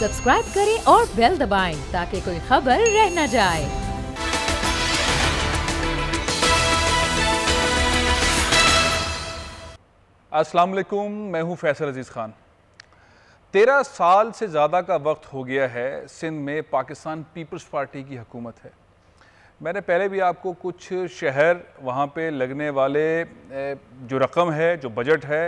Subscribe करें और bell दबाएं ताकि कोई खबर रह न जाए। अस्सलाम वालेकुम, मैं हूं फैसल अजीज़ ख़ान। 13 साल से ज़्यादा का वक्त हो गया है सिंध में पाकिस्तान पीपल्स पार्टी की हुकूमत है। मैंने पहले भी आपको कुछ शहर, वहाँ पे लगने वाले जो रकम है, जो बजट है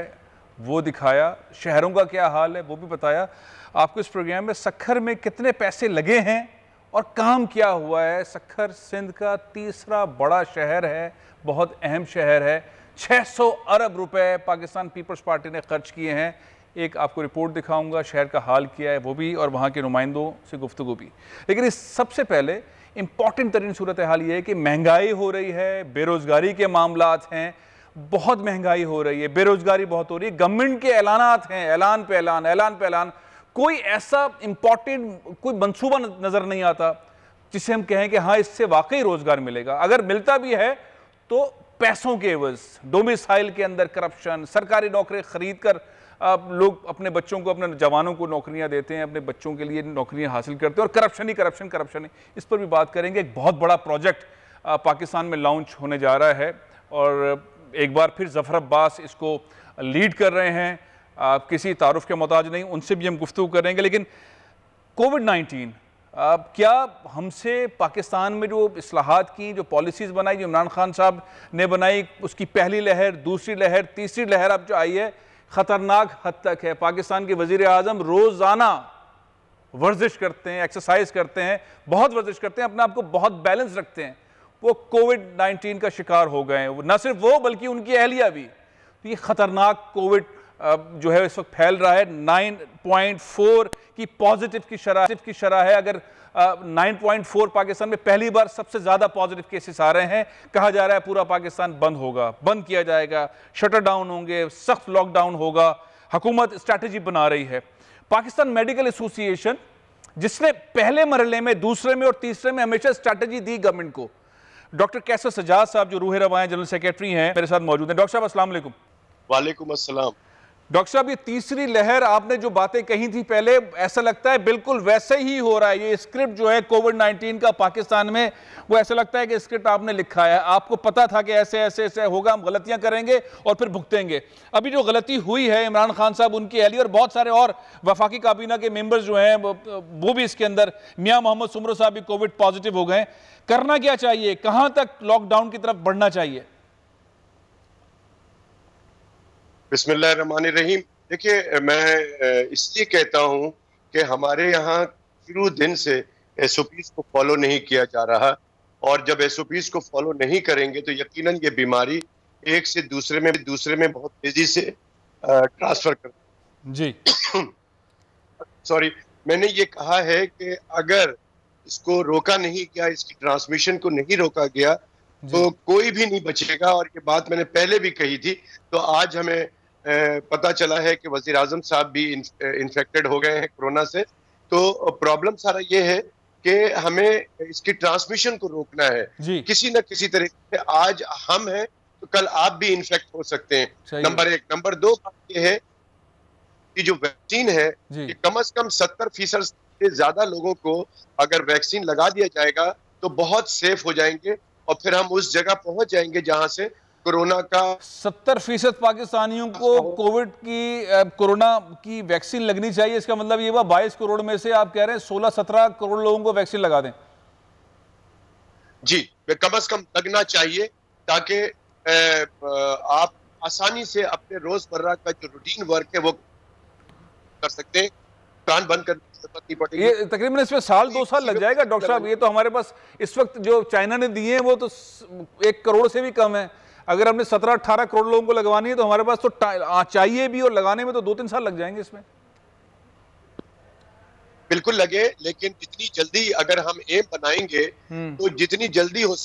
वो दिखाया, शहरों का क्या हाल है वो भी बताया। आपको इस प्रोग्राम में सक्खर में कितने पैसे लगे हैं और काम क्या हुआ है। सक्खर सिंध का तीसरा बड़ा शहर है, बहुत अहम शहर है। 600 अरब रुपए पाकिस्तान पीपल्स पार्टी ने खर्च किए हैं। एक आपको रिपोर्ट दिखाऊंगा, शहर का हाल किया है वो भी, और वहाँ के नुमाइंदों से गुफ्तगू भी। लेकिन इस सबसे पहले इम्पॉर्टेंट तरीन सूरत हाल ये है कि महंगाई हो रही है, बेरोज़गारी के मामलात हैं, बहुत महंगाई हो रही है, बेरोज़गारी बहुत हो रही है। गवर्नमेंट के ऐलानात हैं, ऐलान पे ऐलान, ऐलान पे ऐलान, कोई ऐसा इम्पॉर्टेंट कोई मंसूबा नज़र नहीं आता जिससे हम कहें कि हाँ इससे वाकई रोज़गार मिलेगा। अगर मिलता भी है तो पैसों के एवज, डोमिसाइल के अंदर करप्शन, सरकारी नौकरी खरीद कर लोग अपने बच्चों को, अपने जवानों को नौकरियां देते हैं, अपने बच्चों के लिए नौकरियां हासिल करते हैं, और करप्शन ही करप्शन, करप्शन ही। इस पर भी बात करेंगे। एक बहुत बड़ा प्रोजेक्ट पाकिस्तान में लॉन्च होने जा रहा है और एक बार फिर जफर अब्बास इसको लीड कर रहे हैं। किसी तारुफ के मोहताज नहीं, उनसे भी हम गुफ्तगू करेंगे। लेकिन कोविड-19 क्या हमसे पाकिस्तान में जो इस्लाहात की, जो पॉलिसीज़ बनाई, जो इमरान खान साहब ने बनाई, उसकी पहली लहर, दूसरी लहर, तीसरी लहर अब जो आई है, ख़तरनाक हद तक है। पाकिस्तान के वज़ीर आज़म रोज़ाना वर्जिश करते हैं, एक्सरसाइज करते हैं, बहुत वर्जिश करते हैं, अपने आप को बहुत बैलेंस रखते हैं। वो कोविड-19 का शिकार हो गए हैं, न सिर्फ वो बल्कि उनकी अहलिया भी। तो ये ख़तरनाक कोविड जो है इस वक्त फैल रहा है। 9.4 की पॉजिटिव की शरह है। अगर 9.4 पाकिस्तान में पहली बार सबसे ज़्यादा पॉजिटिव केसेस आ रहे हैं। कहा जा रहा है पूरा पाकिस्तान बंद होगा, बंद किया जाएगा, शटर डाउन होंगे, सख्त लॉकडाउन होगा। हुकूमत स्ट्रैटेजी बना रही है। पाकिस्तान मेडिकल एसोसिएशन, जिसने पहले मरहले में, दूसरे में और तीसरे में हमेशा स्ट्रैटेजी दी गवर्नमेंट को, डॉक्टर कैसर सजाद साहब जो रूह रवां जनरल सेक्रेटरी हैं, मेरे साथ मौजूद हैं। डॉक्टर साहब अस्सलाम वालेकुम। वालेकुम अस्सलाम। डॉक्टर साहब, ये तीसरी लहर, आपने जो बातें कही थी पहले, ऐसा लगता है बिल्कुल वैसे ही हो रहा है। ये स्क्रिप्ट जो है कोविड-19 का पाकिस्तान में, वो ऐसा लगता है कि स्क्रिप्ट आपने लिखा है। आपको पता था कि ऐसे ऐसे ऐसे होगा, हम गलतियां करेंगे और फिर भुगतेंगे। अभी जो गलती हुई है, इमरान खान साहब, उनकी अहली और बहुत सारे और वफाकी काबीना के मेंबर्स जो हैं वो भी इसके अंदर, मियां मोहम्मद सुमरो साहब भी कोविड पॉजिटिव हो गए। करना क्या चाहिए, कहां तक लॉकडाउन की तरफ बढ़ना चाहिए? बिस्मिल्लाहिर्रहमानिर्रहीम। देखिए, मैं इसलिए कहता हूं कि हमारे यहाँ शुरू दिन से एसओपीज को फॉलो नहीं किया जा रहा, और जब एसओपीज को फॉलो नहीं करेंगे तो यकीनन ये बीमारी एक से दूसरे में बहुत तेजी से ट्रांसफर कर जी सॉरी, मैंने ये कहा है कि अगर इसको रोका नहीं गया, इसकी ट्रांसमिशन को नहीं रोका गया, तो कोई भी नहीं बचेगा। और ये बात मैंने पहले भी कही थी। तो आज हमें पता चला है कि वजीर आजम साहब भी इन्फेक्टेड हो गए हैं कोरोना से। तो प्रॉब्लम सारा ये है कि हमें इसकी ट्रांसमिशन को रोकना है किसी न किसी तरीके से। आज हम हैं तो कल आप भी इन्फेक्ट हो सकते हैं, नंबर एक। नंबर दो बात ये है कि जो वैक्सीन है, कि कम से कम 70% से ज्यादा लोगों को अगर वैक्सीन लगा दिया जाएगा तो बहुत सेफ हो जाएंगे, और फिर हम उस जगह पहुंच जाएंगे जहां से कोरोना का 70% पाकिस्तानियों को कोरोना की वैक्सीन लगनी चाहिए। इसका मतलब ये हुआ 22 करोड़ में से आप कह रहे हैं 16-17 करोड़ लोगों को वैक्सीन लगा दें। जी, कम से कम लगना चाहिए, ताकि आप आसानी से अपने रोजमर्रा का जो रूटीन वर्क है वो कर सकते हैं। कान बंद कर ये तकरीबन इसमें 1-2 साल लग जाएगा डॉक्टर साहब। ये तो हमारे पास इस वक्त जो चाइना ने दिए हैं वो तो 1 करोड़ से भी कम है। अगर हमने 17-18 करोड़ लोगों को लगवानी है तो हमारे पास तो चाहिए भी, और लगाने में तो 2-3 साल लग जाएंगे इसमें। बिल्कुल लगे, लेकिन जितनी जल्दी अगर हम एम बनाएंगे तो जितनी जल्दी हो।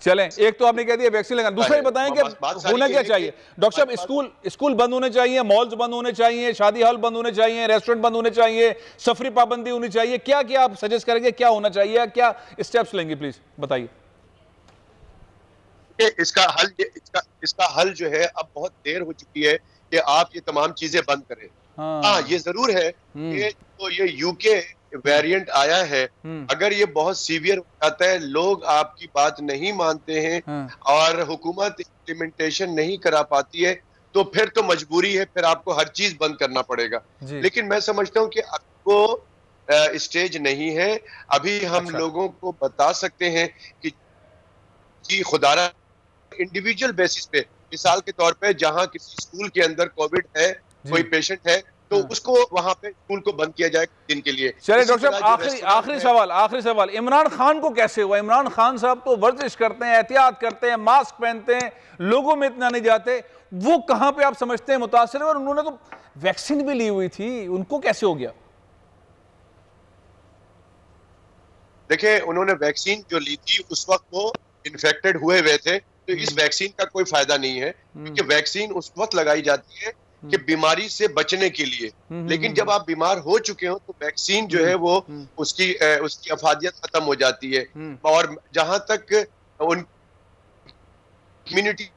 चलें, एक तो आपने कह दिया वैक्सीन लगाना, दूसरा ही बताएं कि होना क्या चाहिए। डॉक्टर साहब, स्कूल बंद होने चाहिए, मॉल्स बंद होने चाहिए, शादी हॉल बंद होने चाहिए, रेस्टोरेंट बंद होने चाहिए, सफरी पाबंदी होनी चाहिए, क्या क्या आप सजेस्ट करेंगे, क्या होना चाहिए, क्या स्टेप्स लेंगे, प्लीज बताइए। इसका हल जो है, अब बहुत देर हो चुकी है कि आप ये तमाम चीजें बंद करें। हाँ, ये जरूर है कि तो ये यूके वेरिएंट आया है, अगर ये बहुत सीवियर हो जाता है, लोग आपकी बात नहीं मानते हैं और हुकूमत इम्प्लीमेंटेशन नहीं करा पाती है, तो फिर तो मजबूरी है, फिर आपको हर चीज बंद करना पड़ेगा। लेकिन मैं समझता हूँ कि आपको स्टेज नहीं है, अभी हम लोगों को बता सकते हैं कि खुदारा इंडिविजुअल बेसिस पे, मिसाल के तौर पे जहां किसी स्कूल के अंदर कोविड है, कोई पेशेंट है, तो उसको वहां पे स्कूल को बंद किया जाए दिन के लिए। चलिए डॉक्टर साहब, आखिरी सवाल इमरान खान को कैसे हुआ? इमरान खान साहब तो वर्जिश करते हैं, एहतियात करते हैं, मास्क पहनते हैं, लोगों में इतना नहीं जाते, वो कहां पे आप समझते हैं मुतासिर है? और उन्होंने तो वैक्सीन भी ली हुई थी, उनको कैसे हो गया? देखिए, उन्होंने वैक्सीन जो ली थी उस वक्त वो इन्फेक्टेड हुए थे, तो इस वैक्सीन का कोई फायदा नहीं है, क्योंकि वैक्सीन उस वक्त लगाई जाती है कि बीमारी से बचने के लिए। लेकिन जब आप बीमार हो चुके हो तो वैक्सीन जो है वो उसकी अफादियत खत्म हो जाती है। और जहां तक उन इम्यूनिटी,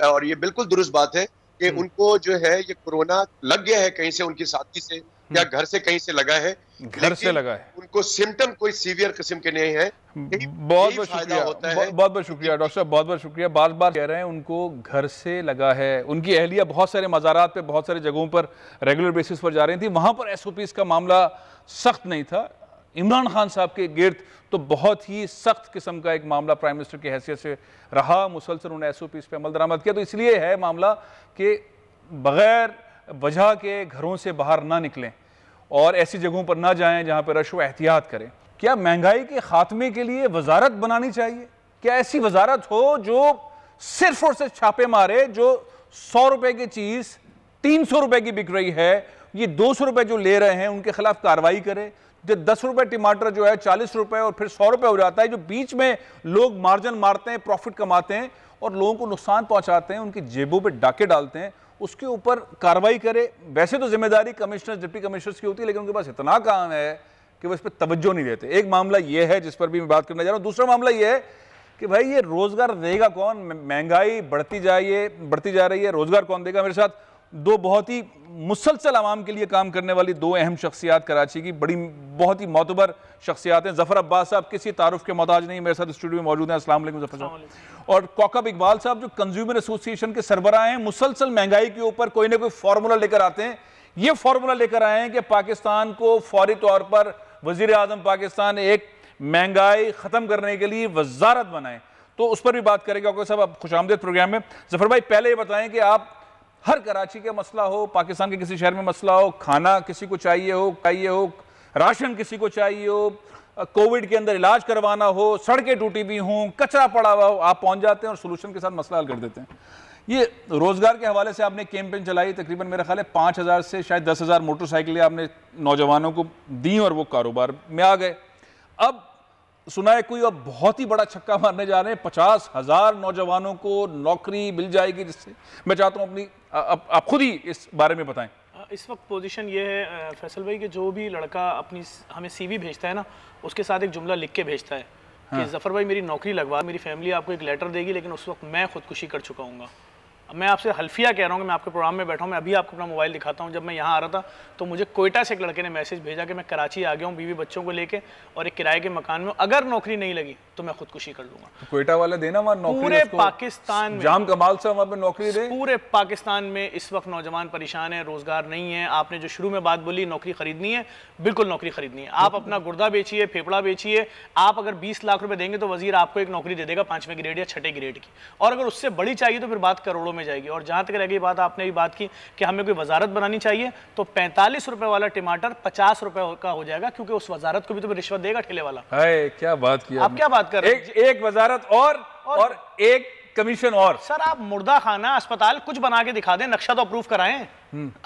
और ये बिल्कुल दुरुस्त बात है कि उनको जो है ये कोरोना लग गया है कहीं से, उनकी साथी से या घर से कहीं से लगा है, घर से लगा है, उनको सिम्टम कोई सीवियर किस्म के नहीं है। बहुत बहुत शुक्रिया, बहुत शुक्रिया डॉक्टर साहब, बहुत शुक्रिया। बार बार कह रहे हैं उनको घर से लगा है, उनकी अहलिया बहुत सारे मज़ारात पे, बहुत सारे जगहों पर रेगुलर बेसिस पर जा रही थी, वहाँ पर SOPs का मामला सख्त नहीं था। इमरान खान साहब के गिर्द तो बहुत ही सख्त किस्म का एक मामला प्राइम मिनिस्टर की हैसियत से रहा, मुसलसल उन्होंने SOPs पे अमल दरामद किया। तो इसलिए है मामला कि बग़ैर वजह के घरों से बाहर ना निकलें और ऐसी जगहों पर ना जाएं जहाँ पर रश व एहतियात करें। क्या महंगाई के खात्मे के लिए वजारत बनानी चाहिए? क्या ऐसी वजारत हो जो सिर्फ और सिर्फ छापे मारे, जो 100 रुपए की चीज़ 300 रुपए की बिक रही है, ये 200 रुपए जो ले रहे हैं उनके खिलाफ कार्रवाई करे? जो 10 रुपए टमाटर जो है 40 रुपए और फिर 100 रुपए हो जाता है, जो बीच में लोग मार्जिन मारते हैं, प्रॉफिट कमाते हैं और लोगों को नुकसान पहुंचाते हैं, उनकी जेबों पे डाके डालते हैं, उसके ऊपर कार्रवाई करे। वैसे तो जिम्मेदारी कमिश्नर्स, डिप्टी कमिश्नर्स की होती है, लेकिन उनके पास इतना काम है कि वो इस पर तवज्जो नहीं देते। एक मामला ये है जिस पर भी मैं बात करने जा रहा हूँ। दूसरा मामला ये है कि भाई ये रोजगार देगा कौन? महंगाई बढ़ती जा रही है, रोजगार कौन देगा? मेरे साथ दो बहुत ही मुसलसल आवाम के लिए काम करने वाली दो अहम शख्सियात कराची की, बड़ी बहुत ही मोतबर शख्सियात हैं। जफर अब्बास साहब किसी तारुफ के मोहताज नहीं, मेरे साथ स्टूडियो में मौजूद हैं। अस्सलाम वालेकुम जफर साहब। और कौकब इकबाल साहब जो कंज्यूमर एसोसिएशन के सरबराह हैं, मुसलसल महंगाई के ऊपर कोई ना कोई फार्मूला लेकर आते हैं। ये फार्मूला लेकर आए हैं कि पाकिस्तान को फौरी तौर पर वजीर आजम पाकिस्तान एक महंगाई खत्म करने के लिए वजारत बनाए, तो उस पर भी बात करेंगे। डॉक्टर साहब आप खुशामदीद प्रोग्राम में। जफर भाई पहले ये बताएं कि आप हर कराची का मसला हो, पाकिस्तान के किसी शहर में मसला हो, खाना किसी को चाहिए हो, राशन किसी को चाहिए हो, कोविड के अंदर इलाज करवाना हो, सड़कें टूटी हुई हों, कचरा पड़ा हुआ हो, आप पहुंच जाते हैं और सोल्यूशन के साथ मसला हल कर देते हैं। ये रोजगार के हवाले से आपने कैंपेन चलाई, तकरीबन मेरा ख्याल है 5000 से शायद 10,000 मोटरसाइकिलें आपने नौजवानों को दी और वो कारोबार में आ गए। अब सुना है कोई अब बहुत ही बड़ा छक्का मारने जा रहे हैं, 50,000 नौजवानों को नौकरी मिल जाएगी, जिससे मैं चाहता हूँ अपनी आप खुद ही इस बारे में बताएं। इस वक्त पोजीशन ये है फैसल भाई कि जो भी लड़का अपनी हमें CV भेजता है ना, उसके साथ एक जुमला लिख के भेजता है कि जफर भाई मेरी नौकरी लगवा, मेरी फैमिली आपको एक लेटर देगी, लेकिन उस वक्त मैं खुदकुशी कर चुका हूँ। मैं आपसे हल्फिया कह रहा हूँ कि मैं आपके प्रोग्राम में बैठा हूँ, मैं अभी आपको अपना मोबाइल दिखाता हूँ। जब मैं यहाँ आ रहा था तो मुझे कोयटा से एक लड़के ने मैसेज भेजा कि मैं कराची आ गया हूँ बीवी बच्चों को लेके और एक किराए के मकान में, अगर नौकरी नहीं लगी तो मैं खुदकुशी कर लूंगा। तो कोयटा वाले देना वहाँ नौकरी, पूरे पाकिस्तान में जाम कमाल से वहाँ पे नौकरी दे। पूरे पाकिस्तान में इस वक्त नौजवान परेशान है, रोजगार नहीं है। आपने जो शुरू में बात बोली नौकरी खरीदनी है, बिल्कुल नौकरी खरीदनी है। आप अपना गुर्दा बेचिए, फेफड़ा बेचिए, आप अगर 20 लाख रुपए देंगे तो वजीर आपको एक नौकरी दे देगा 5वें ग्रेड या 6ठे ग्रेड की, और अगर उससे बड़ी चाहिए तो फिर बात करोड़ों में जाएगी। और जहां तक रह गई बात, आपने भी बात की कि हमें कोई वजारत बनानी चाहिए, तो 45 रुपए वाला टमाटर 50 रुपए का हो जाएगा, क्योंकि उस वजारत को भी तो रिश्वत देगा ठेले वाला। हाय क्या बात की आप क्या बात कर रहे हैं? एक वजारत और एक कमीशन और। सर आप मुर्दा खाना अस्पताल कुछ बना के दिखा दें, नक्शा तो अप्रूव कराएं।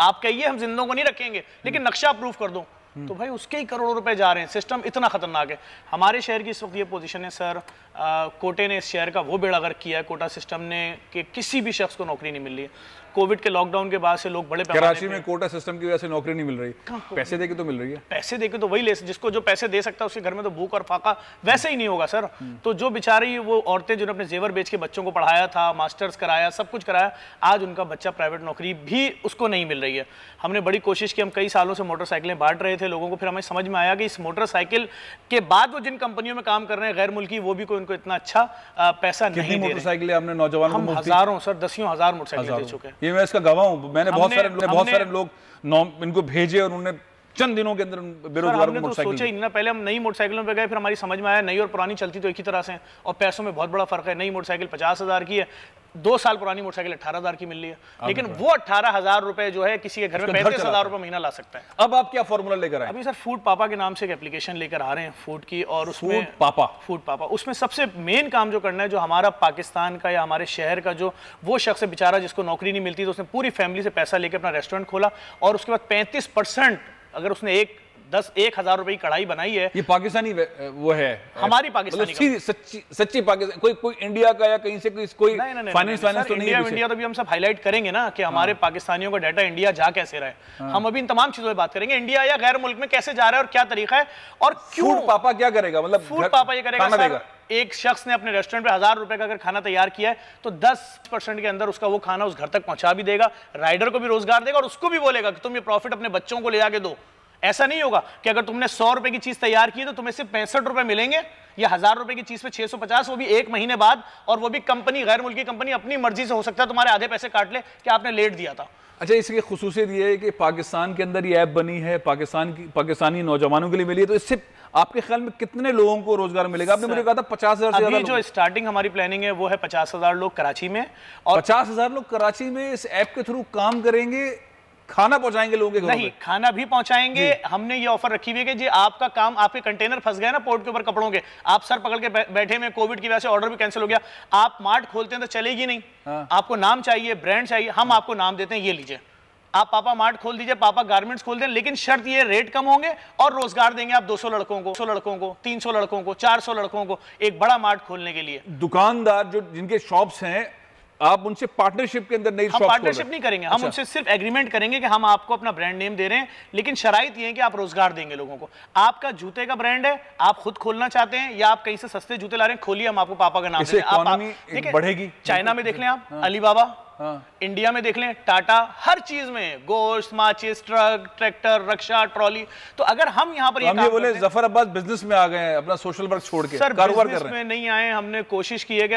आप कहिए हम जिंदों को नहीं रखेंगे, लेकिन नक्शा अप्रूव कर दो, तो भाई उसके ही करोड़ों रुपए जा रहे हैं। सिस्टम इतना खतरनाक है। हमारे शहर की इस वक्त ये पोजीशन है सर, कोटे ने इस शहर का वो बेड़ा गर्क किया है, कोटा सिस्टम ने, कि किसी भी शख्स को नौकरी नहीं मिल रही है। कोविड के लॉकडाउन के बाद से लोग बड़े कराची में कोटा सिस्टम की वजह से नौकरी नहीं मिल रही, पैसे देके तो मिल रही है। पैसे देके तो वही ले, जिसको जो पैसे दे सकता है उसके घर में तो भूख और फाका वैसे ही नहीं होगा सर। तो जो बेचारी वो औरतें जिन्होंने अपने जेवर बेच के बच्चों को पढ़ाया था, मास्टर्स कराया, सब कुछ कराया, आज उनका बच्चा प्राइवेट नौकरी भी उसको नहीं मिल रही है। हमने बड़ी कोशिश की, हम कई सालों से मोटरसाइकिलें बांट रहे थे लोगों को, फिर हमें समझ में आया कि इस मोटरसाइकिल के बाद वो जिन कंपनियों में काम कर रहे हैं गैर मुल्की, वो भी कोई उनको इतना अच्छा पैसा नहीं दे रहे। मोटरसाइकिलें हमने नौजवानों को हजारों सर, दसियों हजार मोटरसाइकिल दे चुके हैं। ये मैं इसका गवाह हूं, मैंने बहुत सारे लोग इनको भेजे और उन्होंने चंद दिनों के अंदर बेरोजगार को मोटरसाइकिल। सोचा ही ना, पहले हम नई मोटरसाइकिलों पे गए, फिर हमारी समझ में आया नई और पुरानी चलती तो एक ही तरह से, और पैसों में बहुत बड़ा फर्क है। नई मोटरसाइकिल 50,000 की है, 2 साल पुरानी मोटरसाइकिल 18,000 की मिल रही है, लेकिन वो 18,000 रुपए जो है किसी के घर में 35,000 रुपए महीना ला सकता है। अब आप क्या फॉर्मूला लेकर आए? अभी सर फूड पापा के नाम से एक एप्लीकेशन लेकर आ रहे हैं फूड की, और उसमें फूड पापा उसमें सबसे मेन काम जो करना है, जो हमारा पाकिस्तान का या हमारे शहर का जो वो शख्स है बेचारा जिसको नौकरी नहीं मिलती, तो उसने पूरी फैमिली से पैसा लेकर अपना रेस्टोरेंट खोला, और उसके बाद 35% अगर उसने 1,000 रुपए की कढ़ाई बनाई है। ये पाकिस्तानी वो है, हमारी पाकिस्तानी सच्ची पाकिस्तान, कोई इंडिया का या कहीं से कोई फाइनेंस तो नहीं है। इंडिया तो भी हम सब हाईलाइट करेंगे ना कि हमारे पाकिस्तानियों का डाटा इंडिया जा कैसे रहा है। हम अभी इन तमाम चीजों पर बात करेंगे, इंडिया या गैर मुल्क में कैसे जा रहा है और क्या तरीका है, और क्यों। फूड पापा क्या करेगा? मतलब फूड पापा ये करेगा, एक शख्स ने अपने रेस्टोरेंट पे 1,000 रुपए का अगर खाना तैयार किया है तो 10% के अंदर उसका वो खाना उस घर तक पहुंचा भी देगा, राइडर को भी रोजगार देगा, और उसको भी बोलेगा कि तुम ये प्रॉफिट अपने बच्चों को ले जाके दो। ऐसा नहीं होगा कि अगर तुमने 100 रुपए की चीज तैयार की है तो तुम्हें सिर्फ 65 रुपए मिलेंगे, या 1,000 रुपए की चीज पे 650, वो भी 1 महीने बाद, और वो भी कंपनी, गैर मुल्की कंपनी अपनी मर्जी से, हो सकता है तुम्हारे आधे पैसे काट ले कि आपने लेट दिया था। अच्छा, इसकी खुसूसियत ये है कि पाकिस्तान के अंदर ये ऐप बनी है, पाकिस्तानी नौजवानों के लिए मिली है, तो इससे आपके ख्याल में कितने लोगों को रोजगार मिलेगा? आपने मुझे कहा था 50,000 से ज्यादा। जो स्टार्टिंग हमारी प्लानिंग है वो है 50,000 लोग कराची में, और 50,000 लोग कराची में इस ऐप के थ्रू काम करेंगे, खाना पहुंचाएंगे लोगों के घरों नहीं, खाना भी पहुंचाएंगे। हमने ये ऑफर रखी हुई है कि जी आपका काम, आपके कंटेनर फंस गए ना पोर्ट के ऊपर कपड़ों के, आप सर पकड़ के बैठे में, कोविड की वजह से ऑर्डर भी कैंसिल हो गया, आप मार्ट खोलते हैं तो चलेगी नहीं। आपको नाम चाहिए, ब्रांड चाहिए, हम आपको नाम देते हैं, ये लीजिए, आप पापा मार्ट खोल दीजिए, पापा गारमेंट्स खोल दें, लेकिन शर्त ये रेट कम होंगे और रोजगार देंगे आप 200 लड़कों को, 100 लड़कों को, 300 लड़कों को, 400 लड़कों को, एक बड़ा मार्ट खोलने के लिए। दुकानदार जो जिनके शॉप्स हैं, आप उनसे पार्टनरशिप के अंदर नहीं, हम पार्टनरशिप नहीं करेंगे, हम उनसे सिर्फ एग्रीमेंट करेंगे कि हम आपको अपना ब्रांड नेम दे रहे हैं, लेकिन शराइत ये है कि आप रोजगार देंगे लोगों को। आपका जूते का ब्रांड है, आप खुद खोलना चाहते हैं या आप कहीं से सस्ते जूते ला रहे हैं, खोलिए, हम आपको पापा का नाम दे रहे हैं। बढ़ेगी। चाइना में देख लें आप, अलीबाबा, इंडिया में देख लें टाटा, हर चीज में गोश्त, माचिस, ट्रक, ट्रैक्टर, रक्षा, ट्रॉली। तो अगर हम यहाँ पर ये बोले जफर अब्बास बिजनेस में आ गए हैं, अपना सोशल वर्क छोड़ के कारोबार कर रहे हैं। में नहीं आए, हमने कोशिश की है कि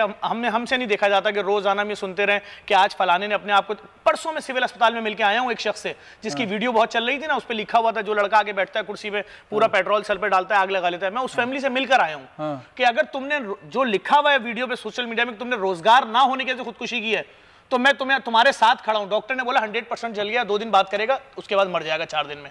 हमसे नहीं देखा जाता कि रोजाना में सुनते रहे कि आज फलाने ने अपने आप को, परसों में सिविल अस्पताल में मिलकर आया हूँ एक शख्स से जिसकी वीडियो बहुत चल रही थी ना, उस पर लिखा हुआ था, जो लड़का आगे बैठता है कुर्सी पे, पूरा पेट्रोल सर पे डालता है, आग लगा लेता है। मैं उस फैमिली से मिलकर आया हूँ कि अगर तुमने जो लिखा हुआ है वीडियो पे सोशल मीडिया में, तुमने रोजगार ना होने की खुदकुशी की है, तो मैं तुम्हारे साथ खड़ा हूं। डॉक्टर ने बोला 100% जल गया, 2 दिन बाद करेगा, उसके बाद मर जाएगा 4 दिन में।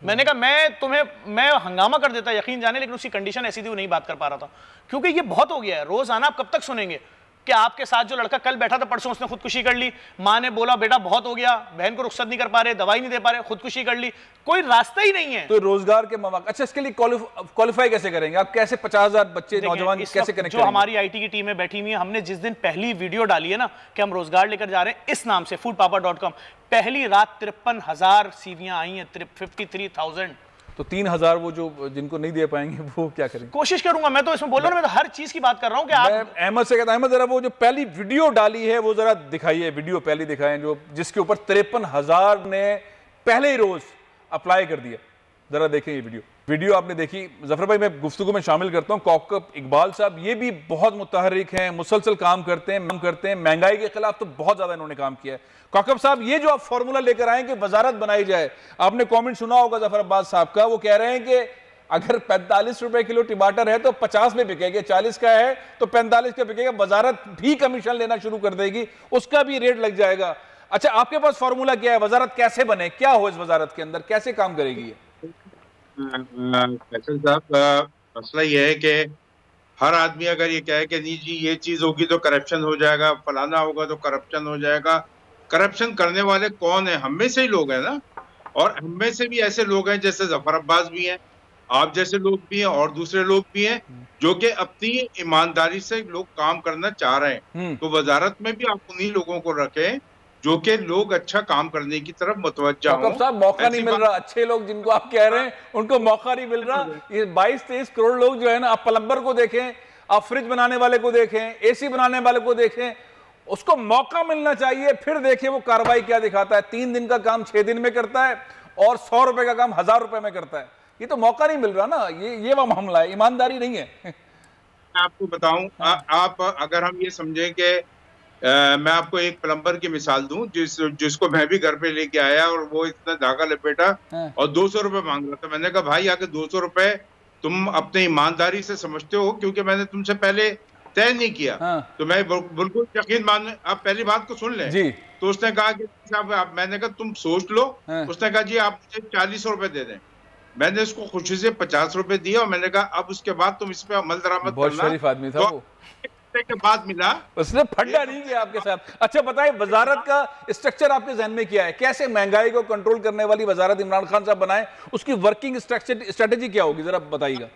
मैंने कहा मैं हंगामा कर देता, यकीन जाने, लेकिन उसकी कंडीशन ऐसी थी वो नहीं बात कर पा रहा था, क्योंकि ये बहुत हो गया है। रोज आना, आप कब तक सुनेंगे कि आपके साथ जो लड़का कल बैठा था, परसों उसने खुदकुशी कर ली, माँ ने बोला बेटा बहुत हो गया, बहन को रुखसत नहीं कर पा रहे, दवाई नहीं दे पा रहे, खुदकुशी कर ली, कोई रास्ता ही नहीं है। तो रोजगार के मौके, अच्छा इसके लिए क्वालिफाई कैसे करेंगे आप? कैसे 50,000 बच्चे, नौजवान कैसे कनेक्ट जो हमारी आईटी की टीम में बैठी हुई है, हमने जिस दिन पहली वीडियो डाली है ना कि हम रोजगार लेकर जा रहे हैं इस नाम से foodpapa.com, पहली रात 53,000 सीवियां आई हैं, 53,000। तो 3,000 वो जो जिनको नहीं दे पाएंगे वो क्या करेंगे? कोशिश करूंगा, मैं तो इसमें बोल रहा हूं, मैं तो हर चीज की बात कर रहा हूं कि आप अहमद से कहता, अहमद जरा वो जो पहली वीडियो डाली है वो जरा दिखाइए, वीडियो पहली दिखाएं जो जिसके ऊपर 53,000 ने पहले ही रोज अप्लाई कर दिया, जरा देखें ये वीडियो आपने देखी। जफर भाई मैं गुफ्तगू में शामिल करता हूँ कौकब इकबाल साहब, ये भी बहुत मुतहर्रिक हैं, मुसलसल काम करते हैं, महंगाई के खिलाफ तो बहुत ज्यादा इन्होंने काम किया है। कौकब साहब, ये जो आप फॉर्मूला लेकर आए कि वजारत बनाई जाए, आपने कमेंट सुना होगा जफर अब्बास साहब का, वो कह रहे हैं कि अगर 45 रुपए किलो टमाटर है तो 50 में बिकेगा, 40 का है तो 45 का बिकेगा, वजारत भी कमीशन लेना शुरू कर देगी, उसका भी रेट लग जाएगा। अच्छा, आपके पास फॉर्मूला क्या है? वजारत कैसे बने, क्या हो इस वजारत के अंदर, कैसे काम करेगी ये? फैसल साहब, मसला ये है कि हर आदमी अगर ये कहे कि नहीं जी ये चीज होगी तो करप्शन हो जाएगा, फलाना होगा तो करप्शन हो जाएगा, करप्शन करने वाले कौन है? हम में से ही लोग हैं ना, और हम में से भी ऐसे लोग हैं जैसे जफर अब्बास भी हैं, आप जैसे लोग भी हैं और दूसरे लोग भी हैं जो कि अपनी ईमानदारी से लोग काम करना चाह रहे हैं। तो वजारत में भी आप उन्हीं लोगों को रखें जो कि लोग अच्छा काम करने की तरफ मुतवज्जा हों। साहब मौका नहीं मिल रहा, अच्छे लोग जिनको आप कह रहे हैं उनको मौका नहीं मिल रहा। ये 22-23 करोड़ लोग जो है ना, आप प्लम्बर को देखें, आप फ्रिज बनाने वाले को देखें, एसी बनाने वाले को देखें, उसको मौका मिलना चाहिए, फिर देखें वो कार्रवाई क्या दिखाता है। 3 दिन का काम 6 दिन में करता है और 100 रुपए का काम 1000 रुपए में करता है। ये तो मौका नहीं मिल रहा ना, ये वो मामला है, ईमानदारी नहीं है। मैं आपको बताऊं, आप अगर हम ये समझें कि मैं आपको एक प्लम्बर की मिसाल दूं जिसको मैं भी घर पे लेके आया और वो इतना धागा लपेटा और 200 रुपए मांग रहा था। मैंने कहा भाई आके 200 रुपए तुम अपने ईमानदारी से समझते हो, क्योंकि मैंने तुमसे पहले तय नहीं किया। तो मैं बिल्कुल यकीन मान, आप पहली बात को सुन लें जी। तो उसने कहा कि साहब, मैंने कहा तुम सोच लो। उसने कहा जी आप मुझे 40 रुपए दे दें। मैंने उसको खुशी से 50 रुपए दिए और मैंने कहा अब उसके बाद तुम इस पे अमल दरामद करना। बहुत शरीफ आदमी था वो। के बाद मिला, उसने फंडा नहीं किया आपके साथ। अच्छा बताइए, वजारत का स्ट्रक्चर आपके जहन में क्या है? कैसे महंगाई को कंट्रोल करने वाली वजारत इमरान खान साहब बनाए, उसकी वर्किंग स्ट्रेटेजी क्या होगी, जरा बताइएगा।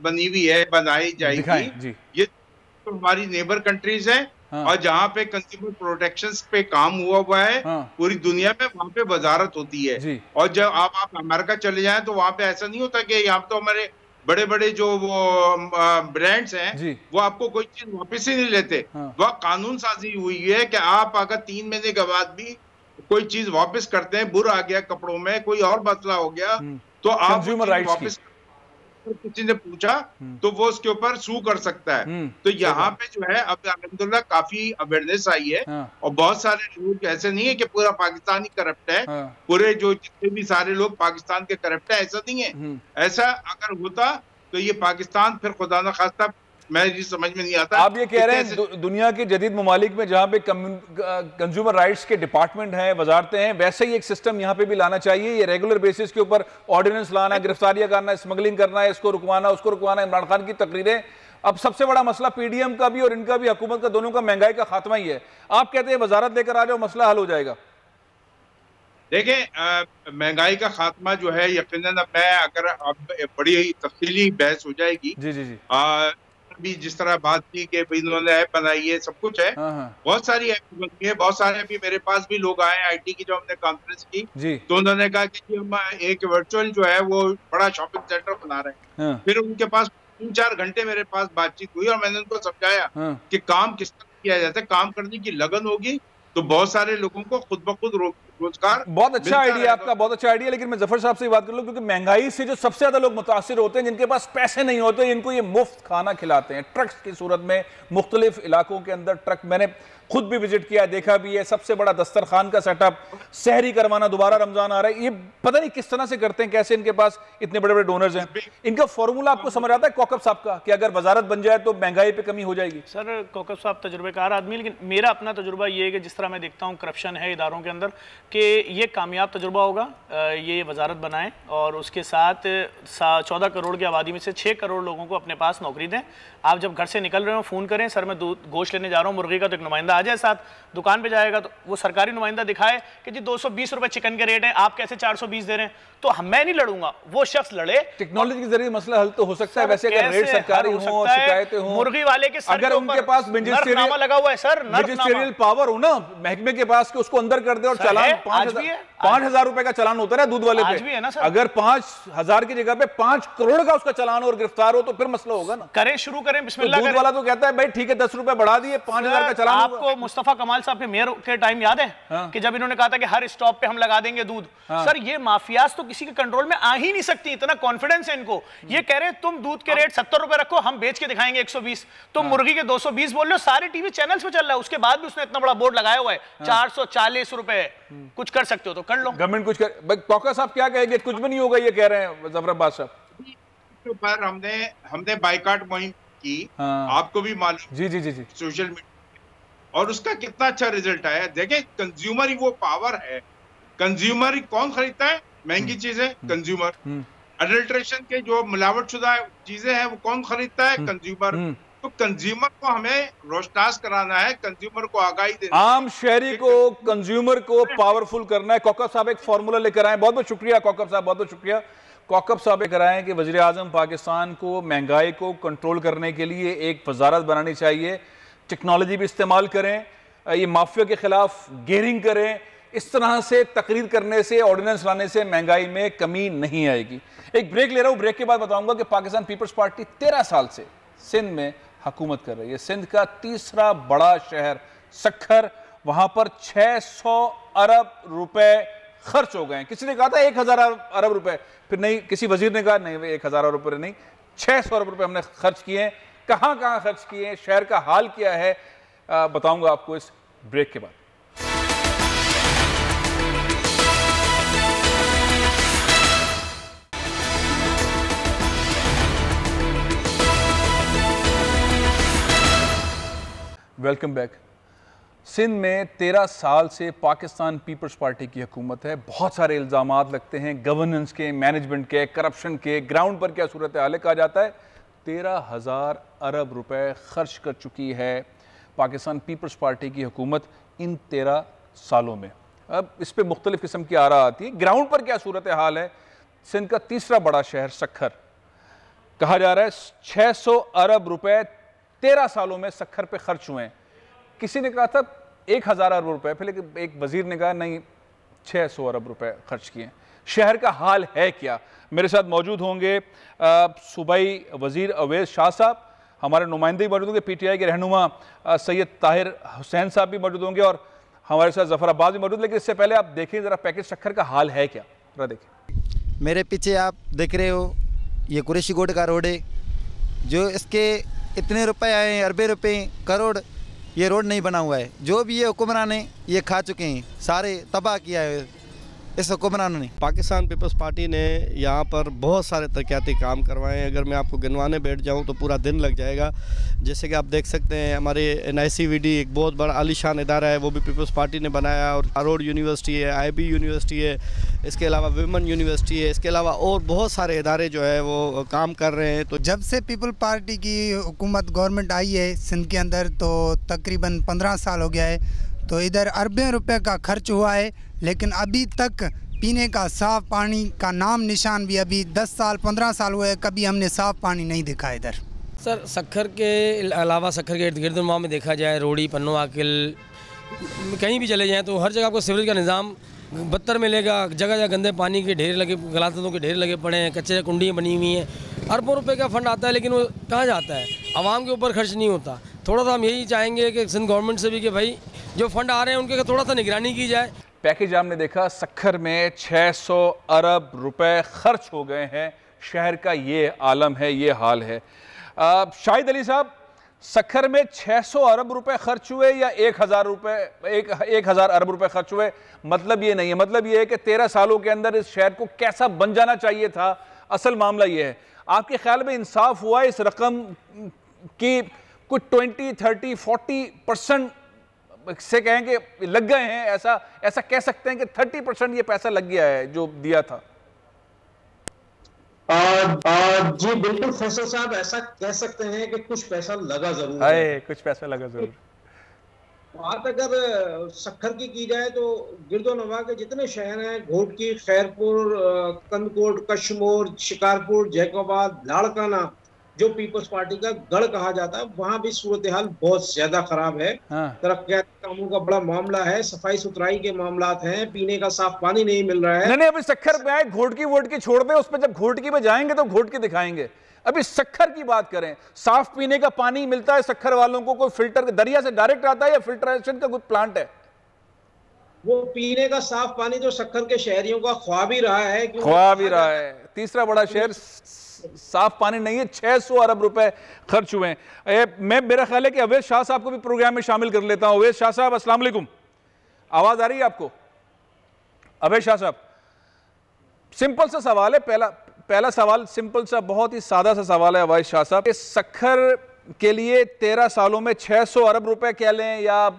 बनी हुई है, बनाई जाएगी जी। ये तो हमारी नेबर कंट्रीज हैं। हाँ। और जहाँ पे कंज्यूमर प्रोटेक्शन पे काम हुआ है। हाँ। पूरी दुनिया में वहाँ पे वजारत होती है। और जब आप अमेरिका चले जाएं तो वहाँ पे ऐसा नहीं होता कि यहाँ तो हमारे बड़े बड़े जो वो ब्रांड्स हैं वो आपको कोई चीज वापस ही नहीं लेते। हाँ। वह कानून साजी हुई है कि आप अगर 3 महीने के बाद भी कोई चीज वापस करते हैं, बुर आ गया कपड़ों में, कोई और मसला हो गया, तो आप कंज्यूमर राइट्स वापस, किसी ने पूछा तो वो उसके ऊपर सू कर सकता है। तो यहाँ पे जो है अब अल्हम्दुलिल्लाह काफी अवेयरनेस आई है। हाँ। और बहुत सारे लोग, ऐसे नहीं है कि पूरा पाकिस्तान ही करप्ट है। हाँ। पूरे जो जितने भी सारे लोग पाकिस्तान के करप्ट है, ऐसा नहीं है। ऐसा अगर होता तो ये पाकिस्तान फिर खुदा न खास्ता, मैं ये समझ में नहीं आता। आप ये कह रहे हैं दुनिया के जदीद ममालिक में जहाँ पे कंज्यूमर राइट्स के डिपार्टमेंट हैं, वजारतें हैं, वैसे ही एक सिस्टम यहाँ पे भी लाना चाहिए। ये रेगुलर बेसिस के ऊपर ऑर्डिनेंस लाना, गिरफ्तारियां करना, स्मगलिंग करना है, इसको रुकवाना, उसको रुकवाना। इमरान खान की तकरीरें, अब सबसे बड़ा मसला पीडीएम का भी और इनका भी, हुकूमत का, दोनों का महंगाई का खात्मा ही है। आप कहते हैं वजारत लेकर आ जाओ, मसला हल हो जाएगा। देखें, महंगाई का खात्मा जो है यकीनन, अब मैं अगर अब बड़ी तफसीली बहस हो जाएगी जी। भी जिस तरह बात की कि इन्होंने ऐप बनाई है, सब कुछ है। बहुत सारी ऐप बनी है, बहुत सारे अभी मेरे पास भी लोग आए आईटी की, जो हमने कॉन्फ्रेंस की तो उन्होंने कहा कि हम एक वर्चुअल जो है वो बड़ा शॉपिंग सेंटर बना रहे हैं। फिर उनके पास 3-4 घंटे मेरे पास बातचीत हुई और मैंने उनको समझाया कि काम किस तरह किया जाता है। काम करने की लगन होगी तो बहुत सारे लोगों को खुद ब खुद रोजगार। बहुत अच्छा आइडिया आपका, बहुत अच्छा आइडिया। लेकिन मैं जफर साहब से बात कर लूं, क्योंकि महंगाई से जो सबसे ज्यादा लोग मुतासिर होते हैं, जिनके पास पैसे नहीं होते, इनको ये मुफ्त खाना खिलाते हैं ट्रक्स की सूरत में। मुख्तलिफ इलाकों के अंदर ट्रक, मैंने खुद भी विजिट किया, देखा भी है। सबसे बड़ा दस्तरखान का सेटअप, सहरी करवाना, दोबारा रमजान आ रहा है, ये पता नहीं किस तरह से करते हैं, कैसे इनके पास इतने बड़े बड़े डोनर्स हैं। इनका फॉर्मूला आपको समझ आता है कौकब साहब का, कि अगर वजारत बन जाए तो महंगाई पे कमी हो जाएगी? सर, कौकब साहब तजुर्बेकार आदमी, लेकिन मेरा अपना तजुर्बा ये है कि जिस तरह मैं देखता हूँ करप्शन है इदारों के अंदर, कि ये कामयाब तजुर्बा होगा। ये वजारत बनाएं और उसके साथ 14 करोड़ की आबादी में से 6 करोड़ लोगों को अपने पास नौकरी दें। आप जब घर से निकल रहे हो फ़ोन करें, सर मैं गोश्त लेने जा रहा हूँ मुर्गी का, तो एक नुमाइंदा आ जाए साथ। दुकान पे जाएगा तो वो सरकारी नुमाइंदा दिखाए कि जी 220 रुपए चिकन के रेट है, आप कैसे 420 दे रहे हैं। तो मैं नहीं लड़ूंगा, वो शख्स लड़े। टेक्नोलॉजी के जरिए मसला हल तो हो सकता है। वैसे अगर रेट सरकारी हो, शिकायतें हो, मुर्गी वाले के अगर उनके पास मैजिस्ट्रियल लगा हुआ है सर, मैजिस्ट्रियल पावर हो ना महकमे के पास, कि उसको अंदर कर दे और चालान 5,000 रुपए का चालान होता है दूध वाले पे। अगर 5,000 की जगह पे 5 करोड़ का उसका चालान और गिरफ्तार हो तो फिर मसला होगा ना। करें, शुरू करें, बिस्मिल्लाह करें। दूध वाला तो कहता है भाई ठीक है 10 रुपए बढ़ा दिए, 5,000 का चालान। आपको मुस्तफा कमाल साहब के मेयर के टाइम याद है कि जब इन्होंने कहा था कि हर स्टॉप पे हम लगा देंगे दूध। सर, ये माफियाज तो किसी के कंट्रोल में आ ही नहीं सकती, इतना कॉन्फिडेंस है इनको। ये कह रहे हैं तुम दूध के रेट 70 रुपए रखो, हम बेच के दिखाएंगे 120। तुम मुर्गी के 220 बोल रहे हो, सारे टीवी चैनल्स पे चल रहा है। उसके बाद भी उसने इतना बड़ा बोर्ड लगाया हुआ है 440 रुपए। कुछ कर सकते हो तो कर लो, गवर्नमेंट कुछ कर। कौका साहब क्या कहेंगे? कुछ भी नहीं होगा ये कह रहे हैं जफर अब्बास साहब। पर हमने बाइकाट मुहिम की, आपको भी मालूम, जी सोशल मीडिया, और उसका कितना अच्छा रिजल्ट आया। देखें, कंज्यूमर ही वो पावर है। कंज्यूमर ही कौन खरीदता है महंगी चीजें? कंज्यूमर। अडल्ट्रेशन के जो मिलावटशुदा चीजें हैं वो कौन खरीदता है? कंज्यूमर। तो कंज्यूमर को हमें रोशनास कराना है, कंज्यूमर को आगाही देना, आम शहरी को, कंज्यूमर को पावरफुल करना है। कौकब साहब एक फॉर्मूला लेकर आए। बहुत बहुत शुक्रिया कौकब साहब, बहुत बहुत शुक्रिया। कौकब साहब लेकर आए कि वज़ीर आज़म पाकिस्तान को महंगाई को कंट्रोल करने के लिए एक वजारत बनानी चाहिए। टेक्नोलॉजी भी इस्तेमाल करें, ये माफिया के खिलाफ गेयरिंग करें। इस तरह से तकरीर करने से, ऑर्डिनेंस लाने से महंगाई में कमी नहीं आएगी। एक ब्रेक ले रहा हूं, ब्रेक के बाद बताऊंगा कि पाकिस्तान पीपल्स पार्टी 13 साल से सिंध में हुकूमत कर रही है। सिंध का तीसरा बड़ा शहर सक्खर, वहां पर 600 अरब रुपए खर्च हो गए हैं। किसी ने कहा था 1000 अरब रुपए, फिर नहीं, किसी वजीर ने कहा नहीं 1000 अरब रुपए नहीं, 600 अरब रुपए हमने खर्च किए हैं। कहां कहां खर्च किए हैं, शहर का हाल क्या है, बताऊंगा आपको इस ब्रेक के बाद। Welcome back. सिंध में 13 साल से पाकिस्तान पीपल्स पार्टी की हुकूमत है। बहुत सारे इल्ज़ामात लगते हैं गवर्नेंस के, मैनेजमेंट के, करप्शन के। ग्राउंड पर क्या सूरत हाल है, कहा जाता है 13,000 अरब रुपए खर्च कर चुकी है पाकिस्तान पीपल्स पार्टी की हुकूमत इन 13 सालों में। अब इस पर मुख्तलिफ किस्म की आरा आती है। ग्राउंड पर क्या सूरत हाल है, सिंध का तीसरा बड़ा शहर सक्खर, कहा जा रहा है 600 अरब रुपए 13 सालों में सक्खर पे खर्च हुए हैं। किसी ने कहा था 1000 अरब रुपए, फिर एक वजीर ने कहा नहीं 600 अरब रुपए खर्च किए। शहर का हाल है क्या? मेरे साथ मौजूद होंगे सूबाई वजीर अवैस शाह साहब, हमारे नुमाइंदे भी मौजूद होंगे, PTI के रहनुमा सैयद ताहिर हुसैन साहब भी मौजूद होंगे और हमारे साथ जफर अब्बास भी मौजूद। लेकिन इससे पहले आप देखें ज़रा पैकेज सक्खर का हाल है क्या, जरा देखें। मेरे पीछे आप देख रहे हो ये कुरैशी कोट का रोड है, जो इसके इतने रुपए आए, अरबे रुपए, करोड़, ये रोड नहीं बना हुआ है। जो भी ये हुक्मरान है ये खा चुके हैं, सारे तबाह किया है इस हुक्मरानों ने। पाकिस्तान पीपल्स पार्टी ने यहाँ पर बहुत सारे तरक्याती काम करवाए हैं। अगर मैं आपको गिनवाने बैठ जाऊँ तो पूरा दिन लग जाएगा। जैसे कि आप देख सकते हैं हमारे NICVD एक बहुत बड़ा आलीशान इदारा है, वो भी पीपल्स पार्टी ने बनाया। और हारोड यूनिवर्सिटी है, IB यूनिवर्सिटी है, इसके अलावा विमेन यूनिवर्सिटी है, इसके अलावा और बहुत सारे इदारे जो है वो काम कर रहे हैं। तो जब से पीपल पार्टी की हुकूमत गवर्नमेंट आई है सिंध के अंदर तो तकरीबन 15 साल हो गया है, तो इधर अरबों रुपए का खर्च हुआ है, लेकिन अभी तक पीने का साफ़ पानी का नाम निशान भी, अभी 10 साल 15 साल हुए कभी हमने साफ़ पानी नहीं देखा इधर। सर सक्खर के अलावा सक्खर के इर्द गिर्द में देखा जाए, रोड़ी, पन्नो, आकिल, कहीं भी चले जाएँ तो हर जगह आपको सीवरेज का निज़ाम बदतर मिलेगा। जगह जगह गंदे पानी के ढेर लगे, गलातों के ढेर लगे पड़े हैं, कच्चे कुंडियाँ बनी हुई हैं। अरबों रुपए का फंड आता है लेकिन वो कहाँ जाता है, आवाम के ऊपर खर्च नहीं होता। थोड़ा सा हम यही चाहेंगे कि सिंध गवर्नमेंट से भी कि भाई जो फंड आ रहे हैं उनके थोड़ा सा निगरानी की जाए। पैकेज आपने देखा, सक्खर में 600 अरब रुपए खर्च हो गए हैं। शहर का ये आलम है, ये हाल है। शाहिद अली साहब, सक्खर में 600 अरब रुपए खर्च हुए या 1000 अरब रुपए खर्च हुए? मतलब ये नहीं है, मतलब ये है कि 13 सालों के अंदर इस शहर को कैसा बन जाना चाहिए था। असल मामला ये है, आपके ख्याल में इंसाफ हुआ इस रकम की? कुछ 20, 30, 40% से कहेंगे लग गए हैं, ऐसा कह सकते हैं कि 30% ये पैसा लग गया है जो दिया था? जी बिल्कुल फैसल साहब, ऐसा कह सकते हैं कि कुछ पैसा लगा जरूर है। कुछ पैसा लगा जरूर। बात अगर सक्खर की जाए तो गिरदोनवा के जितने शहर हैं, घोटकी, खैरपुर, कंदकोट, कश्मीर, शिकारपुर, जैकोबाद, लाड़काना, जो पीपल्स पार्टी का गढ़ कहा जाता है, वहाँ भी सूरत हाल बहुत ज्यादा खराब है। तरक्याती कामों का बड़ा मामला है, सफाई सुथराई के मामलात हैं, पीने का साफ पानी नहीं मिल रहा है। नहीं, अभी सक्खर पे आए, घोटकी वोटकी छोड़ दे, उस पर जब घोटकी पे जाएंगे तो घोटकी दिखाएंगे। अभी सक्खर की बात करें, साफ पीने का पानी मिलता है सक्खर वालों को? कोई फिल्टर दरिया से डायरेक्ट आता है या फिल्ट्रेशन का कोई प्लांट है? वो पीने का साफ पानी जो सक्खर के शहरियों का ख्वाब ही रहा है, ख्वाब ही रहा है। तीसरा बड़ा शहर, साफ पानी नहीं है, 600 अरब रुपए खर्च हुए हैं। मैं, मेरा ख्याल है कि अवैस शाह साहब को भी प्रोग्राम में शामिल कर लेता हूं। अवैस शाह साहब, अस्सलाम वालेकुम, आवाज आ रही है आपको? अवैस शाह साहब, सिंपल सा सवाल है, पहला सवाल सिंपल सा, बहुत ही सादा सा सवाल है अवैस शाह साहब। सक्खर के लिए 13 सालों में 600 अरब रुपए कह लें या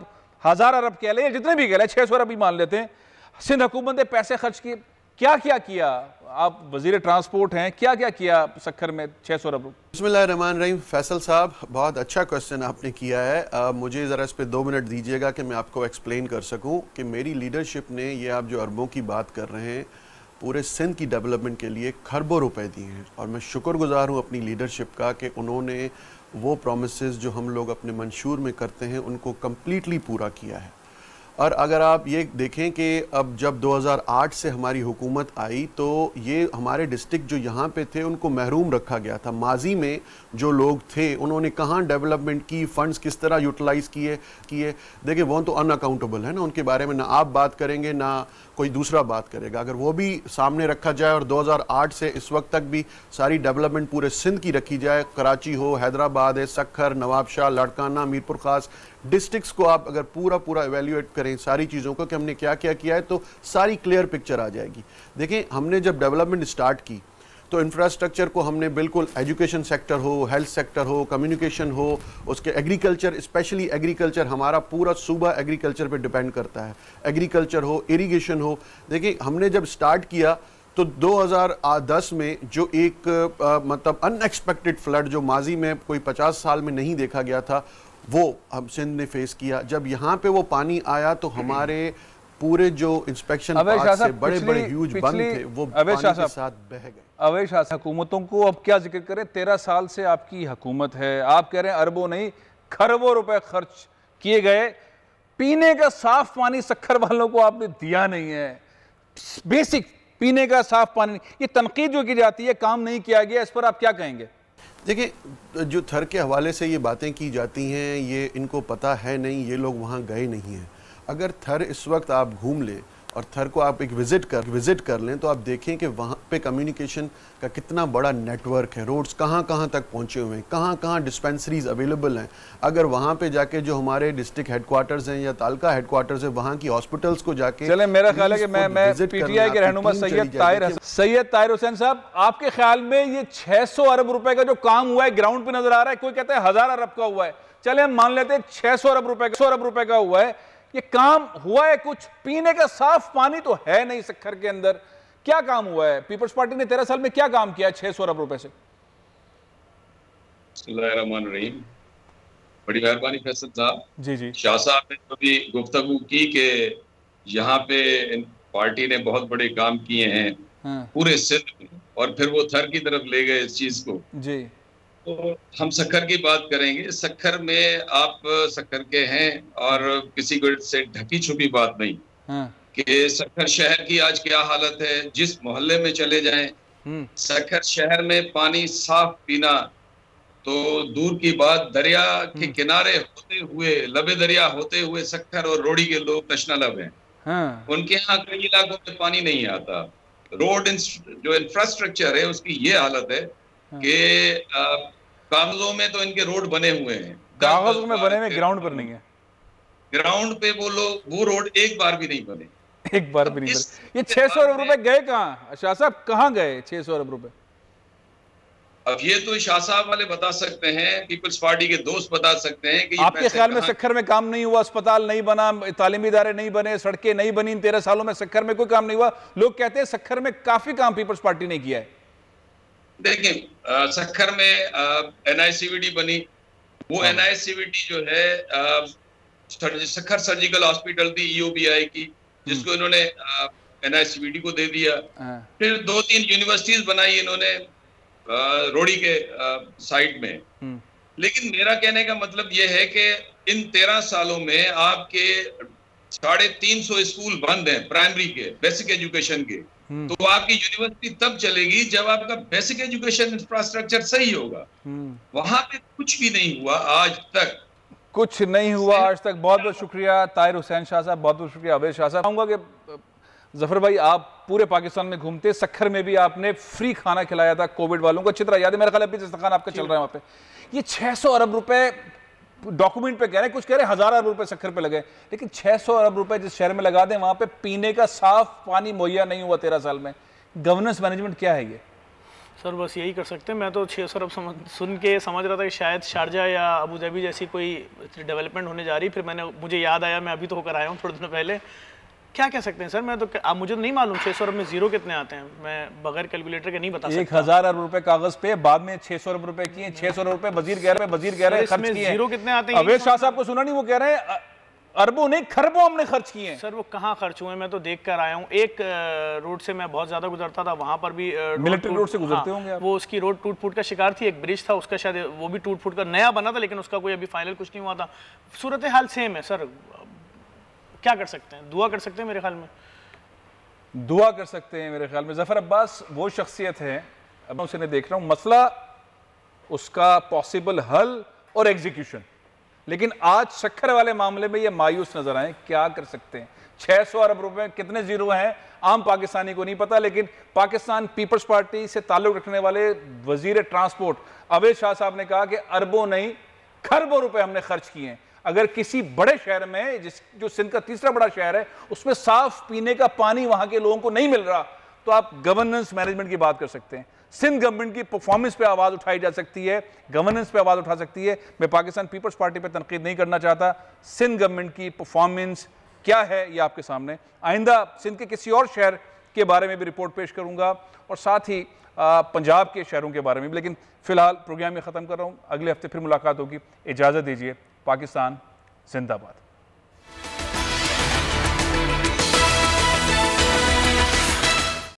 1000 अरब कह लें या जितने भी कह लें, 600 अरब ही मान लेते हैं, सिंध हुकूमत ने पैसे खर्च किए, क्या क्या किया? आप वजीर ट्रांसपोर्ट हैं, क्या क्या किया सक्खर में 600 अरब? बिस्मिल्लाहिर्रहमानिर्रहीम। फैसल साहब, बहुत अच्छा क्वेश्चन आपने किया है। मुझे ज़रा इस पर 2 मिनट दीजिएगा कि मैं आपको एक्सप्लेन कर सकूं कि मेरी लीडरशिप ने, ये आप जो अरबों की बात कर रहे हैं, पूरे सिंध की डेवलपमेंट के लिए खरबों रुपए दिए हैं। और मैं शुक्रगुजार हूँ अपनी लीडरशिप का कि उन्होंने वो प्रोमिसेस जो हम लोग अपने मंशूर में करते हैं उनको कम्प्लीटली पूरा किया है। और अगर आप ये देखें कि अब जब 2008 से हमारी हुकूमत आई तो ये हमारे डिस्ट्रिक्ट जो यहाँ पे थे उनको महरूम रखा गया था। माजी में जो लोग थे उन्होंने कहाँ डेवलपमेंट की, फंड्स किस तरह यूटिलाइज़ किए देखिए वो तो अनअकाउंटेबल है ना, उनके बारे में ना आप बात करेंगे ना कोई दूसरा बात करेगा। अगर वो भी सामने रखा जाए और 2008 से इस वक्त तक भी सारी डेवलपमेंट पूरे सिंध की रखी जाए, कराची हो, हैदराबाद है, सक्खर, नवाबशाह, लाड़काना, मीरपुर खास डिस्ट्रिक्ट्स को आप अगर पूरा एवेल्यूएट करें सारी चीज़ों को कि हमने क्या क्या किया है तो सारी क्लियर पिक्चर आ जाएगी। देखें हमने जब डेवलपमेंट स्टार्ट की तो इंफ्रास्ट्रक्चर को हमने बिल्कुल एजुकेशन सेक्टर हो, हेल्थ सेक्टर हो, कम्युनिकेशन हो, उसके एग्रीकल्चर, स्पेशली एग्रीकल्चर, हमारा पूरा सूबा एग्रीकल्चर पे डिपेंड करता है, एग्रीकल्चर हो, इरिगेशन हो। देखिए हमने जब स्टार्ट किया तो 2010 में जो एक मतलब अनएक्सपेक्टेड फ्लड जो माजी में कोई 50 साल में नहीं देखा गया था वो हम सिंध ने फेस किया। जब यहाँ पे वो पानी आया तो हमारे पूरे जो इंस्पेक्शन पार्ट से बड़े ह्यूज बंद थे वो पानी के साथ बह गए। अवैध शासन हुकूमतों को अब क्या जिक्र करें, 13 साल से आपकी हुकूमत है, आप कह रहे हैं अरबों नहीं खरबों रुपए खर्च किए गए, पीने का साफ पानी सक्खर वालों को आपने दिया नहीं है, बेसिक पीने का साफ पानी। ये तनकीद जो की जाती है काम नहीं किया गया, इस पर आप क्या कहेंगे? देखिए जो थर के हवाले से ये बातें की जाती हैं ये इनको पता है नहीं, ये लोग वहाँ गए नहीं हैं। अगर थर इस वक्त आप घूम लें और थर को आप एक विज़िट कर लें तो आप देखें कि वहाँ पे कम्युनिकेशन का कितना बड़ा नेटवर्क है, रोड्स कहाँ कहाँ तक पहुँचे हुए हैं, कहाँ कहाँ डिस्पेंसरीज अवेलेबल हैं। अगर वहाँ पे जाके जो हमारे डिस्ट्रिक्ट हेडक्वार्टर्स हैं या तालका हेडक्वार्टर्स है वहाँ की हॉस्पिटल्स को जाके चले, मेरा ख्याल है कि मैं पीटीआई के रहनुमा सैयद ताहिर हुसैन साहब, आपके ख्याल में ये 600 अरब रुपए का जो काम हुआ है ग्राउंड पे नजर आ रहा है, कोई कहता है 1000 अरब का हुआ है, चले हम मान लेते हैं 600 अरब रुपए का हुआ है, ये काम हुआ है कुछ? पीने का साफ पानी तो है नहीं सक्खर के अंदर, क्या काम हुआ है? पीपल्स पार्टी ने 13 साल में क्या काम किया 600 अरब रुपए से? बिस्मिल्लाहिर्रहमानिर्रहीम, बड़ी मेहरबानी फैसल साहब। जी शाह साहब ने जो भी गुफ्तगू की कि यहाँ पे पार्टी ने बहुत बड़े काम किए हैं पूरे सिंध में और फिर वो थर की तरफ ले गए इस चीज को जी। तो हम सक्खर की बात करेंगे। सक्खर में आप सक्खर के हैं और किसी को से ढकी छुपी बात नहीं कि सक्खर शहर की आज क्या हालत है। जिस मोहल्ले में चले जाएं सक्खर शहर में पानी साफ पीना तो दूर की बात, दरिया के किनारे होते हुए, लबे दरिया होते हुए सक्खर और रोड़ी के लोग तशनालब हैं। उनके यहाँ कई इलाकों में पानी नहीं आता। रोड जो इंफ्रास्ट्रक्चर है उसकी ये हालत है कि कागजों में तो इनके रोड बने हुए हैं, कागजों में बने हुए, ग्राउंड पर नहीं है। ग्राउंड पे वो रोड एक बार भी नहीं बने, एक बार भी नहीं बने। ये 600 अरब रुपए गए कहाँ? शाह साहब कहाँ गए 600 अरब रुपए? अब ये तो शाह साहब वाले बता सकते हैं, पीपल्स पार्टी के दोस्त बता सकते हैं कि आपके ख्याल में सक्खर में काम नहीं हुआ, अस्पताल नहीं बना, तालीमी इदारे नहीं बने, सड़कें नहीं बनी, इन 13 सालों में सक्खर में कोई काम नहीं हुआ? लोग कहते हैं सक्खर में काफी काम पीपल्स पार्टी ने किया है। देखें सक्खर में NICVD बनी, वो NICVD जो है सक्खर सर्जिकल हॉस्पिटल थी EOBI की, जिसको इन्होंने NICVD को दे दिया। फिर 2-3 यूनिवर्सिटीज बनाई इन्होंने रोड़ी के साइड में। लेकिन मेरा कहने का मतलब यह है कि इन 13 सालों में आपके 350 स्कूल बंद हैं प्राइमरी के, बेसिक एजुकेशन के। तो आपकी यूनिवर्सिटी तब चलेगी जब आपका बेसिक एजुकेशन इंफ्रास्ट्रक्चर सही होगा। वहां पे कुछ भी नहीं हुआ, आज तक कुछ नहीं हुआ आज तक। बहुत बहुत शुक्रिया ताहिर हुसैन शाह साहब, बहुत बहुत शुक्रिया अवैध शाह साहब। कहूँगा कि जफर भाई आप पूरे पाकिस्तान में घूमते, सक्खर में भी आपने फ्री खाना खिलाया था कोविड वालों को, अच्छी तरह याद है, मेरा ख्याल है दस्तरखान आपका चल रहा है वहाँ पे। ये 600 अरब रुपए डॉक्यूमेंट पे कह रहे हैं, कुछ कह रहे हैं 1000 अरब रुपए सक्खर पे लगे, लेकिन 600 अरब रुपए जिस शहर में लगा दें वहां पे पीने का साफ पानी मुहैया नहीं हुआ 13 साल में। गवर्नेंस मैनेजमेंट क्या है ये? सर बस यही कर सकते हैं। मैं तो 600 अरब सुन के समझ रहा था कि शायद शारजा या अबू धाबी जैसी कोई डेवलपमेंट होने जा रही, फिर मुझे याद आया, मैं अभी तो होकर आया हूँ थोड़े दिन पहले। क्या कह सकते हैं सर? मैं तो आप मुझे तो नहीं मालूम 600 अरब में जीरो कितने आते हैं, मैं बगैर कैलकुलेटर के नहीं बता सकता। 1000 अरब रुपए कागज पे, बाद में 600 अरब रुपए किए, 600 अरब रुपए वजीर कह रहे हैं खर्च किए। जीरो कितने आते हैं? अवैध शाह साहब को सुना नहीं, वो कह रहे हैं अरबों नहीं खरबों हमने खर्च किए हैं। सर वो कहाँ खर्च हुए, मैं तो देख कर आया हूँ। एक रोड से मैं बहुत ज्यादा गुजरता था, वहां पर भी मिलिट्री रोड से गुजरते होंगे आप। वो उसकी रोड टूट फूट का शिकार थी। एक ब्रिज था उसका, शायद वो भी टूट फूट कर नया बना था, लेकिन उसका कोई अभी फाइनल कुछ नहीं हुआ था। सूरत हाल सेम है सर, क्या कर सकते हैं? दुआ कर सकते हैं मेरे ख्याल में, दुआ कर सकते हैं मेरे ख्याल में। जफर अब्बास वो शख्सियत है, अब मैं उसे देख रहा हूँ, मसला उसका पॉसिबल हल और एग्जीक्यूशन, लेकिन आज शक्कर वाले मामले में ये मायूस नजर आए। क्या कर सकते हैं? 600 अरब रुपए कितने जीरो हैं आम पाकिस्तानी को नहीं पता, लेकिन पाकिस्तान पीपल्स पार्टी से ताल्लुक रखने वाले वजीर ट्रांसपोर्ट अवैध शाह साहब ने कहा कि अरबों नहीं खरबों रुपए हमने खर्च किए हैं। अगर किसी बड़े शहर में, जो सिंध का तीसरा बड़ा शहर है, उसमें साफ पीने का पानी वहां के लोगों को नहीं मिल रहा, तो आप गवर्नेंस मैनेजमेंट की बात कर सकते हैं। सिंध गवर्नमेंट की परफॉर्मेंस पे आवाज उठाई जा सकती है, गवर्नेंस पे आवाज उठा सकती है। मैं पाकिस्तान पीपल्स पार्टी पे तनकीद नहीं करना चाहता। सिंध गवर्नमेंट की परफॉर्मेंस क्या है ये आपके सामने। आइंदा सिंध के किसी और शहर के बारे में भी रिपोर्ट पेश करूंगा और साथ ही पंजाब के शहरों के बारे में भी, लेकिन फिलहाल प्रोग्राम में ख़त्म कर रहा हूँ। अगले हफ्ते फिर मुलाकात होगी। इजाज़त दीजिए। पाकिस्तान जिंदाबाद।